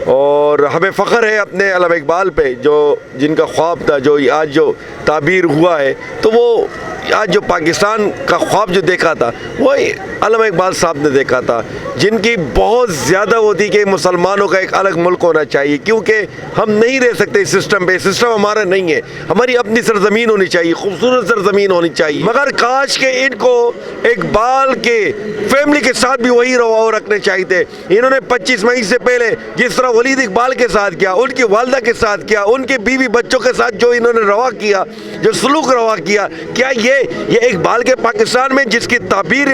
اور ہمیں فخر ہے اپنے علامہ اقبال پہ، جو جن کا خواب تھا، جو آج جو تعبیر ہوا ہے، تو وہ آج جو پاکستان کا خواب جو دیکھا تھا وہ علامہ اقبال صاحب نے دیکھا تھا، جن کی بہت زیادہ وہ تھی کہ مسلمانوں کا ایک الگ ملک ہونا چاہیے، کیونکہ ہم نہیں رہ سکتے اس سسٹم پہ، سسٹم ہمارا نہیں ہے، ہماری اپنی سرزمین ہونی چاہیے، خوبصورت سرزمین ہونی چاہیے۔ مگر کاش کہ ان کو اقبال کے فیملی کے ساتھ بھی وہی رواؤ رکھنے چاہیے تھے۔ انہوں نے 25 مئی سے پہلے جس طرح ولید اقبال کے ساتھ کیا، ان کی والدہ کے ساتھ کیا، ان کے بیوی بچوں کے ساتھ جو انہوں نے روا کیا، جو سلوک روا کیا، کیا یہ اقبال کے پاکستان میں جس کی تعبیر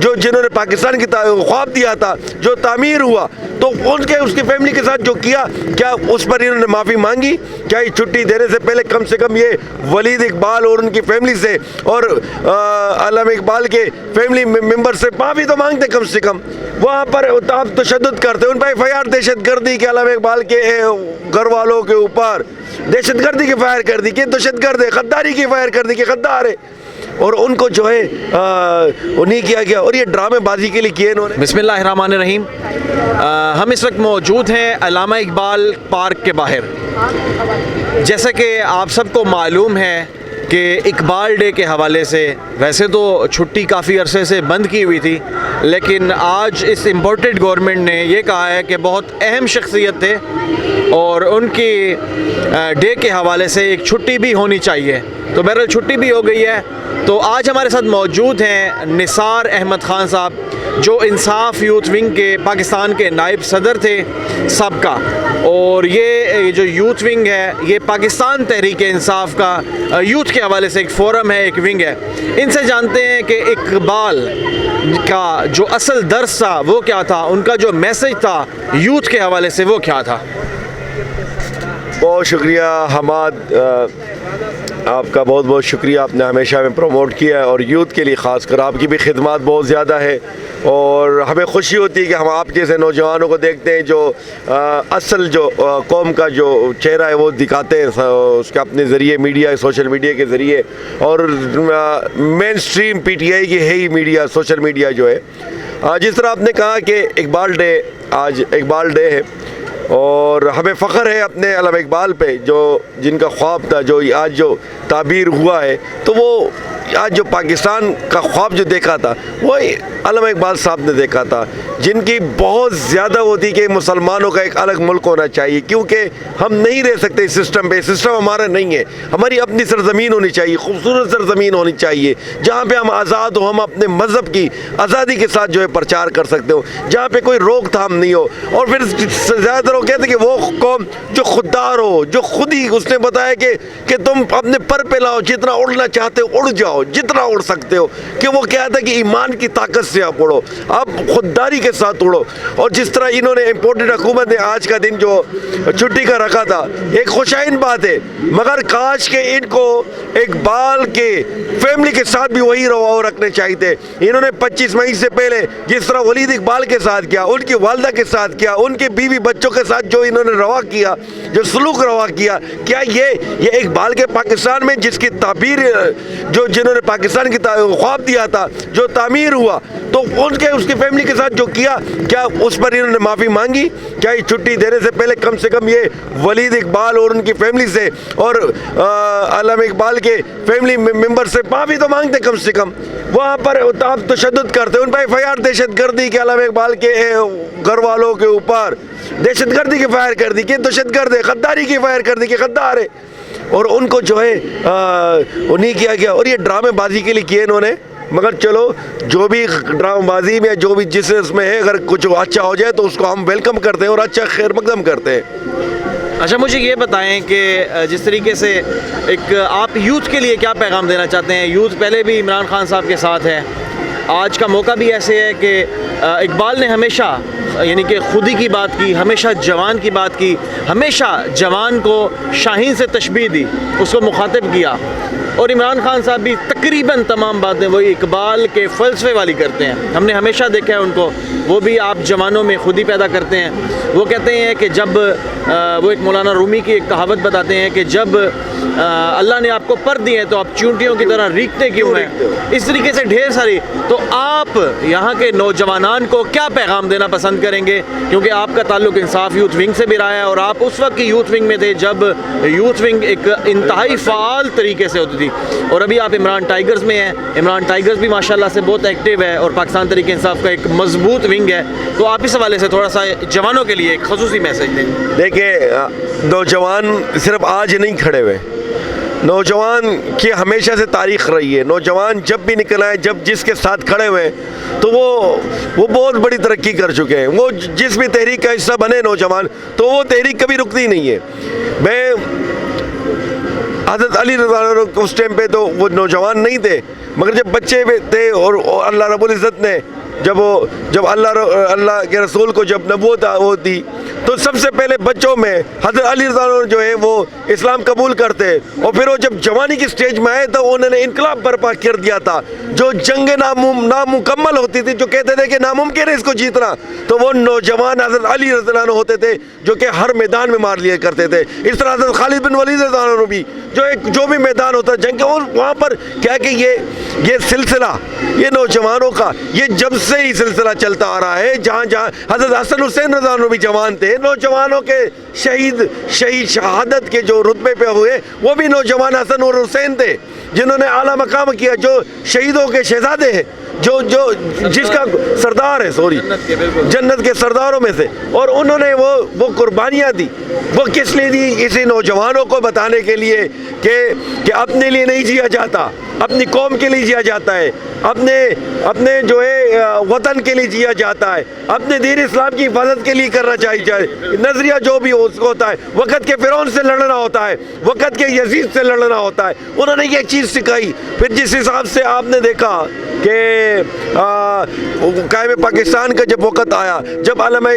جنہوں نے پاکستان کی خواب دیا تھا، جو تعمیر ہوا، تو اس کی فیملی کے ساتھ جو کیا اس پر انہوں نے معافی مانگی؟ کیا یہ چھٹی دینے سے پہلے کم سے کم یہ ولید اقبال اور ان کی فیملی سے اور علامہ اقبال کے فیملی ممبر سے معافی تو مانگتے کم سے کم؟ وہاں پر آپ تشدد کرتے، ان پر FIR دہشت گردی کے علامہ اقبال کے گھر والوں کے اوپر دہشت گردی کی FIR کر دی کہ دہشت گرد ہے، غداری کی FIR کر دی کہ غدار ہے، اور ان کو جو ہے انہیں کیا گیا، اور یہ ڈرامے بازی کے لیے کیے انہوں نے۔ بسم اللہ الرحمن الرحیم۔ ہم اس وقت موجود ہیں علامہ اقبال پارک کے باہر۔ جیسا کہ آپ سب کو معلوم ہے کہ اقبال ڈے کے حوالے سے ویسے تو چھٹی کافی عرصے سے بند کی ہوئی تھی، لیکن آج اس امپورٹڈ گورنمنٹ نے یہ کہا ہے کہ بہت اہم شخصیت تھے اور ان کی ڈے کے حوالے سے ایک چھٹی بھی ہونی چاہیے، تو بہرحال چھٹی بھی ہو گئی ہے۔ تو آج ہمارے ساتھ موجود ہیں نثار احمد خان صاحب، جو انصاف یوتھ ونگ کے پاکستان کے نائب صدر تھے سابقہ، اور یہ جو یوتھ ونگ ہے یہ پاکستان تحریک انصاف کا یوتھ کے حوالے سے ایک فورم ہے، ایک ونگ ہے۔ ان سے جانتے ہیں کہ اقبال کا جو اصل درس تھا وہ کیا تھا، ان کا جو میسج تھا یوتھ کے حوالے سے وہ کیا تھا۔ بہت شکریہ حماد، آپ کا بہت بہت شکریہ، آپ نے ہمیشہ ہمیں پروموٹ کیا ہے، اور یوتھ کے لیے خاص کر آپ کی بھی خدمات بہت زیادہ ہے، اور ہمیں خوشی ہوتی ہے کہ ہم آپ جیسے نوجوانوں کو دیکھتے ہیں جو اصل جو قوم کا جو چہرہ ہے وہ دکھاتے ہیں اس کے اپنے ذریعے، میڈیا، سوشل میڈیا کے ذریعے، اور مین سٹریم PTI کی ہے ہی میڈیا، سوشل میڈیا جو ہے۔ جس طرح آپ نے کہا کہ اقبال ڈے، آج اقبال ڈے ہے، اور ہمیں فخر ہے اپنے علامہ اقبال پہ، جو جن کا خواب تھا، جو آج جو تعبیر ہوا ہے، تو وہ آج جو پاکستان کا خواب جو دیکھا تھا وہ علامہ اقبال صاحب نے دیکھا تھا، جن کی بہت زیادہ وہ تھی کہ مسلمانوں کا ایک الگ ملک ہونا چاہیے، کیونکہ ہم نہیں رہ سکتے اس سسٹم پہ، سسٹم ہمارا نہیں ہے، ہماری اپنی سرزمین ہونی چاہیے، خوبصورت سرزمین ہونی چاہیے، جہاں پہ ہم آزاد ہو، ہم اپنے مذہب کی آزادی کے ساتھ جو ہے پرچار کر سکتے ہو، جہاں پہ کوئی روک تھام نہیں ہو۔ اور پھر زیادہ تر وہ کہتے ہیں کہ وہ قوم جو خوددار ہو، جو خود ہی اس نے بتایا کہ تم اپنے پر پہ لاؤ، جتنا اڑنا چاہتے ہو اڑ جاؤ، جتنا اڑ سکتے ہو، کہ وہ کیا تھا کہ ایمان کی طاقت سے آپ اڑو، آپ خودداری کے ساتھ اڑو۔ اور جس طرح انہوں نے امپورٹڈ حکومت نے آج کا دن جو چھٹی کا رکھا تھا، ایک خوشائن بات ہے، مگر کاش کہ ان کو اقبال کے فیملی کے ساتھ بھی وہی رواؤ رکھنے چاہیے تھے۔ انہوں نے 25 مئی سے پہلے جس طرح ولید اقبال کے ساتھ کیا، ان کی والدہ کے ساتھ کیا، ان کے بیوی بچوں کے ساتھ جو انہوں نے روا کیا، جو سلوک روا کیا، کیا یہ اقبال کے پاکستان میں جس کی تعبیر جنہوں نے پاکستان کی خواب دیا تھا، جو تعمیر ہوا، تو اس کی فیملی کے ساتھ جو کیا اس پر انہوں نے معافی مانگی؟ کیا یہ چھٹی دینے سے پہلے کم سے کم یہ ولید اقبال اور ان کی فیملی سے اور علامہ اقبال کے فیملی ممبر سے معافی تو مانگتے کم سے کم؟ وہاں پر آپ تشدد کرتے، ان پر FIR دہشت گردی کے علامہ اقبال کے گھر والوں کے اوپر دہشت گردی کی FIR کر دی کہ دہشت گرد ہے، غداری کی FIR کر دی کہ غدار ہے، اور ان کو جو ہے انہیں کیا گیا، اور یہ ڈرامے بازی کے لیے کیے انہوں نے۔ مگر چلو، جو بھی ڈرامہ بازی میں جو بھی جس اس میں ہے، اگر کچھ اچھا ہو جائے تو اس کو ہم ویلکم کرتے ہیں اور اچھا خیر مقدم کرتے ہیں۔ اچھا، مجھے یہ بتائیں کہ جس طریقے سے ایک آپ یوتھ کے لیے کیا پیغام دینا چاہتے ہیں؟ یوتھ پہلے بھی عمران خان صاحب کے ساتھ ہے، آج کا موقع بھی ایسے ہے کہ اقبال نے ہمیشہ یعنی کہ خودی کی بات کی، ہمیشہ جوان کی بات کی، ہمیشہ جوان کو شاہین سے تشبیہ دی، اس کو مخاطب کیا، اور عمران خان صاحب بھی تقریباً تمام باتیں وہی اقبال کے فلسفے والی کرتے ہیں. ہم نے ہمیشہ دیکھا ہے ان کو, وہ بھی آپ جوانوں میں خود ہی پیدا کرتے ہیں. وہ کہتے ہیں کہ جب وہ ایک مولانا رومی کی ایک کہاوت بتاتے ہیں کہ جب اللہ نے آپ کو پر دیے تو آپ چونٹیوں کی طرح ریگتے کیوں ہیں. اس طریقے سے ڈھیر ساری. تو آپ یہاں کے نوجوانان کو کیا پیغام دینا پسند کریں گے, کیونکہ آپ کا تعلق انصاف یوتھ ونگ سے بھی رہا ہے اور آپ اس وقت کی یوتھ ونگ میں تھے جب یوتھ ونگ ایک انتہائی فعال طریقے سے ہوتی تھی, اور ابھی آپ عمران ٹائیگرز میں ہیں. عمران ٹائیگرز بھی ماشاءاللہ سے بہت ایکٹیو ہے اور پاکستان تحریک انصاف کا ایک مضبوط ونگ ہے. تو آپ اس حوالے سے تھوڑا سا جوانوں کے لیے ایک خصوصی میسج دیں. دیکھیں, نوجوان صرف آج نہیں کھڑے ہوئے, نوجوان کی ہمیشہ سے تاریخ رہی ہے. نوجوان جب بھی نکل آئے, جب جس کے ساتھ کھڑے ہوئے تو وہ بہت بڑی ترقی کر چکے ہیں. وہ جس بھی تحریک کا حصہ بنے نوجوان, تو وہ تحریک کبھی رکتی نہیں ہے. میں حضرت علی رضی اللہ عنہ اس ٹائم پہ تو وہ نوجوان نہیں تھے, مگر جب بچے تھے اور اللہ رب العزت نے جب اللہ کے رسول کو جب نبوت وہ دی, تو سب سے پہلے بچوں میں حضرت علی رضی اللہ عنہ جو ہے وہ اسلام قبول کرتے, اور پھر وہ جب جوانی کی سٹیج میں آئے تو انہوں نے انقلاب برپا کر دیا تھا. جو جنگ نامکمل ہوتی تھی, جو کہتے تھے کہ ناممکن ہے اس کو جیتنا, تو وہ نوجوان حضرت علی رضی اللہ عنہ ہوتے تھے جو کہ ہر میدان میں مار لیا کرتے تھے. اس طرح حضرت خالد بن ولید رضی اللہ عنہ بھی جو بھی میدان ہوتا ہے جنگ کے, اور وہاں پر کیا کہ یہ سلسلہ یہ نوجوانوں کا یہ جب سے ہی سلسلہ چلتا آ رہا ہے. جہاں حضرت حسن حسین رضی اللہ عنہ بھی جوان تھے, نوجوانوں کے شہید شہادت کے جو رتبے پہ ہوئے وہ بھی نوجوان حسن اور حسین تھے, جنہوں نے اعلیٰ مقام کیا, جو شہیدوں کے شہزادے ہیں, جو جس کا سردار ہے جنت کے سرداروں میں سے. اور انہوں نے وہ قربانیاں دی. وہ کس لیے دی؟ اسی نوجوانوں کو بتانے کے لیے کہ اپنے لیے نہیں جیا جاتا, اپنی قوم کے لیے جیا جاتا ہے, اپنے جو ہے وطن کے لیے جیا جاتا ہے, اپنے دین اسلام کی حفاظت کے لیے کرنا چاہیے. نظریہ جو بھی ہوتا ہے, وقت کے فرعون سے لڑنا ہوتا ہے, وقت کے یزید سے لڑنا ہوتا ہے. انہوں نے یہ چیز سکھائی. پھر جس حساب سے آپ نے دیکھا کہ قائم پاکستان کا جب وقت آیا, جب علامہ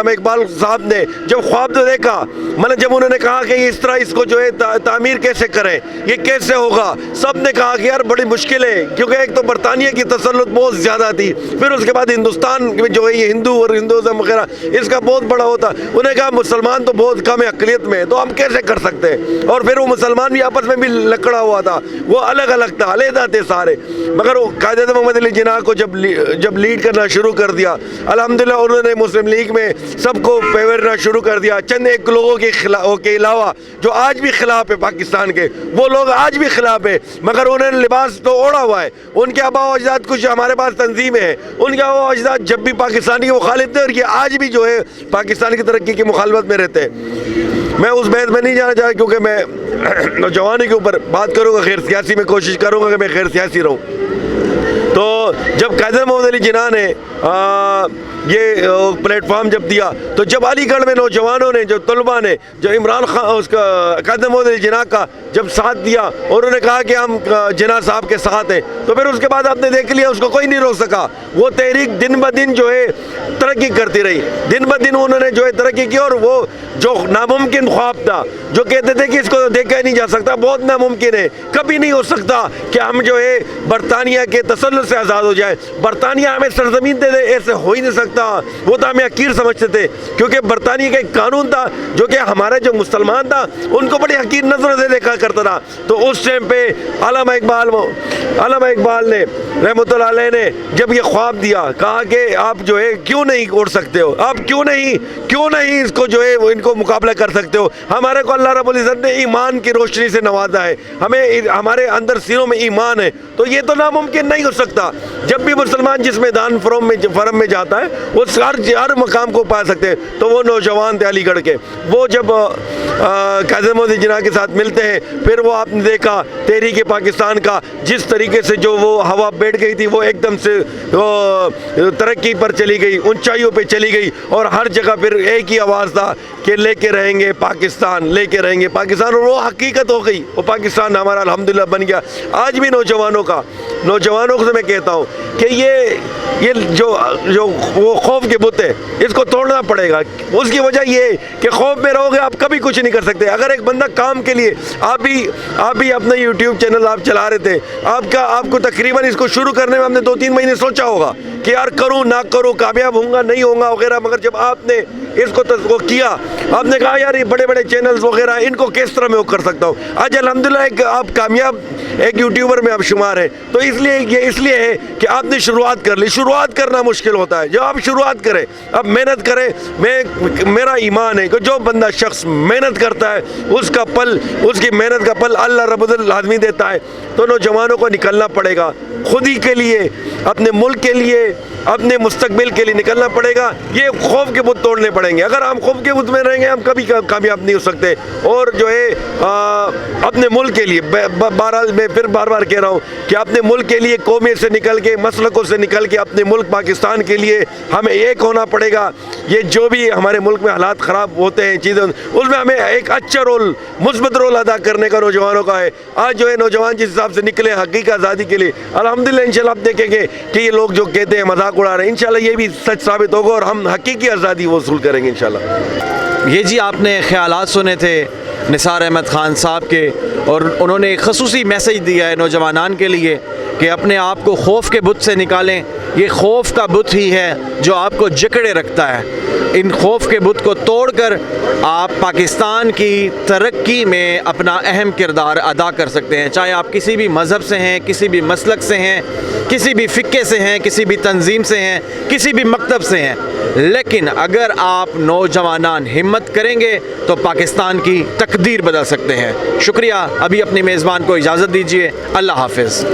اقبال صاحب نے جب خواب تو دیکھا, مطلب جب انہوں نے کہا کہ اس طرح اس کو جو ہے تعمیر کیسے کریں, یہ کیسے ہوگا, سب نے کہا کہ یار بڑی مشکل ہے, کیونکہ ایک تو برطانیہ کی تسلط بہت زیادہ تھی, پھر اس کے بعد ہندوستان میں جو ہے یہ ہندو اور ہندوازم وغیرہ اس کا بہت بڑا ہوتا. انہوں نے کہا مسلمان تو بہت کم ہے اقلیت میں, تو ہم کیسے کر سکتے ہیں. اور پھر وہ مسلمان بھی آپس میں بھی لکڑا ہوا تھا, وہ الگ الگ تھا, علیحدہ تھے سارے. مگر وہ قائد اعظم محمد علی جناح کو جب لیڈ کرنا شروع کر دیا, الحمدللہ انہوں نے مسلم لیگ میں سب کو پیورنا شروع کر دیا. چند ایک لوگوں کے علاوہ جو آج بھی خلاف ہے پاکستان کے, وہ لوگ آج بھی خلاف ہے, مگر انہوں نے لباس تو اوڑا ہوا ہے. ان کے آبا و اجداد کچھ ہمارے پاس تنظیمیں ہیں, ان کے آبا و اجداد جب بھی پاکستان کے مخالف تھے, اور یہ آج بھی جو ہے پاکستان کی ترقی کی مخالفت میں رہتے ہیں. میں اس بحث میں نہیں جانا چاہتا, کیونکہ میں نوجوانی کے اوپر بات کروں گا, غیر سیاسی میں کوشش کروں گا کہ میں غیر سیاسی رہوں. تو جب قائد محمد علی جناح نے یہ پلیٹ فارم جب دیا, تو جب علی گڑھ میں نوجوانوں نے, جو طلباء نے, جو عمران خان اس کا قائد محمد علی جناح کا جب ساتھ دیا, اور انہوں نے کہا کہ ہم جناح صاحب کے ساتھ ہیں, تو پھر اس کے بعد آپ نے دیکھ لیا اس کو کوئی نہیں روک سکا. وہ تحریک دن بہ دن جو ہے ترقی کرتی رہی, دن بہ دن انہوں نے جو ہے ترقی کی. اور وہ جو ناممکن خواب تھا, جو کہتے تھے کہ اس کو دیکھا ہی نہیں جا سکتا, بہت ناممکن ہے, کبھی نہیں ہو سکتا کہ ہم جو ہے برطانیہ کے تسلط سے آزاد ہو جائے, برطانیہ ہمیں سرزمین دے دے, ایسے ہو ہی نہیں سکتا. وہ تو ہمیں حقیر سمجھتے تھے, کیونکہ برطانیہ کا ایک قانون تھا جو کہ ہمارے جو مسلمان تھا ان کو بڑی حقیر نظروں سے دیکھا کرتا تھا. تو اس ٹائم پہ علامہ اقبال نے رحمۃ اللہ علیہ نے جب یہ خواب دیا, کہا کہ آپ جو ہے کیوں نہیں اڑ سکتے ہو, آپ کیوں نہیں اس کو جو ہے ان کو مقابلہ کر سکتے ہو. ہمارے کو اللہ رب العزت نے ایمان کی روشنی سے نوازا ہے, ہمارے اندر سینوں میں ایمان ہے, تو یہ تو ناممکن نہیں ہو سکتا. جب بھی مسلمان جس میدان فرم میں جاتا ہے وہ ہر مقام کو پا سکتے ہیں. تو وہ نوجوان تھے علی گڑھ کے, وہ جب قائد محمد علی جناح کے ساتھ ملتے ہیں, پھر وہ آپ نے دیکھا تحریک پاکستان کا جس طریقے سے جو وہ ہوا بیٹھ گئی تھی, وہ ایک دم سے ترقی پر چلی گئی, اونچائیوں پہ چلی گئی, اور ہر جگہ پھر ایک ہی آواز تھا کہ لے کے رہیں گے پاکستان, لے کے رہیں گے پاکستان. اور وہ حقیقت ہو گئی, وہ پاکستان ہمارا الحمدللہ بن گیا. آج بھی نوجوانوں کو میں کہتا ہوں کہ یہ جو وہ خوف کے بت ہے, اس کو توڑنا پڑے گا. اس کی وجہ یہ ہے کہ خوف میں رہو گے آپ کبھی کچھ نہیں نہیں کر سکتے. اگر ایک بندہ کام کے لیے آپ بھی اپنا یوٹیوب چینل آپ چلا رہے تھے, آپ کو تقریباً اس کو شروع کرنے میں آپ نے 2-3 مہینے سوچا ہوگا کہ یار کروں نہ کروں, کامیاب ہوں گا نہیں ہوں گا وغیرہ, مگر جب آپ نے اس کو کیا, آپ نے کہا یار یہ بڑے بڑے چینلز وغیرہ ان کو کس طرح میں وہ کر سکتا ہوں. آج الحمدللہ آپ کامیاب ایک یوٹیوبر میں آپ شمار ہیں. تو اس لیے ہے کہ آپ نے شروعات کر لی. شروعات کرنا مشکل ہوتا ہے, جو آپ شروعات کریں, اب محنت کریں. میرا ایمان ہے کہ جو بندہ شخص محنت کرتا ہے اس کی محنت کا پل اللہ رب العالمین دیتا ہے. تو نوجوانوں کو نکلنا پڑے گا خود ہی کے لیے, اپنے ملک کے لیے, اپنے مستقبل کے لیے نکلنا پڑے گا. یہ خوف کے بت توڑنے پڑیں گے. اگر ہم خوف کے بت میں رہیں گے ہم کبھی کامیاب نہیں ہو سکتے. اور جو ہے اپنے ملک کے لیے بہرحال میں پھر بار بار کہہ رہا ہوں کہ اپنے ملک کے لیے قومیت سے نکل کے, مسلکوں سے نکل کے اپنے ملک پاکستان کے لیے ہمیں ایک ہونا پڑے گا. یہ جو بھی ہمارے ملک میں حالات خراب ہوتے ہیں چیزیں, اس میں ہمیں ایک اچھا رول, مثبت رول ادا کرنے کا نوجوانوں کا ہے. آج جو ہے نوجوان جس حساب سے نکلے حقیقی آزادی کے لیے, الحمدللہ انشاءاللہ آپ دیکھیں گے کہ یہ لوگ جو کہتے ہیں مذاق اڑا رہے ہیں, انشاءاللہ یہ بھی سچ ثابت ہوگا اور ہم حقیقی آزادی وصول کریں گے انشاءاللہ. یہ جی آپ نے خیالات سنے تھے نثار احمد خان صاحب کے, اور انہوں نے ایک خصوصی میسیج دیا ہے نوجوانان کے لیے کہ اپنے آپ کو خوف کے بت سے نکالیں. یہ خوف کا بت ہی ہے جو آپ کو جکڑے رکھتا ہے. ان خوف کے بت کو توڑ کر آپ پاکستان کی ترقی میں اپنا اہم کردار ادا کر سکتے ہیں, چاہے آپ کسی بھی مذہب سے ہیں, کسی بھی مسلک سے ہیں, کسی بھی فقہ سے ہیں, کسی بھی تنظیم سے ہیں, کسی بھی مکتب سے ہیں. لیکن اگر آپ نوجوانان ہمت کریں گے تو پاکستان کی تقدیر بدل سکتے ہیں. شکریہ. ابھی اپنی میزبان کو اجازت دیجیے. اللہ حافظ.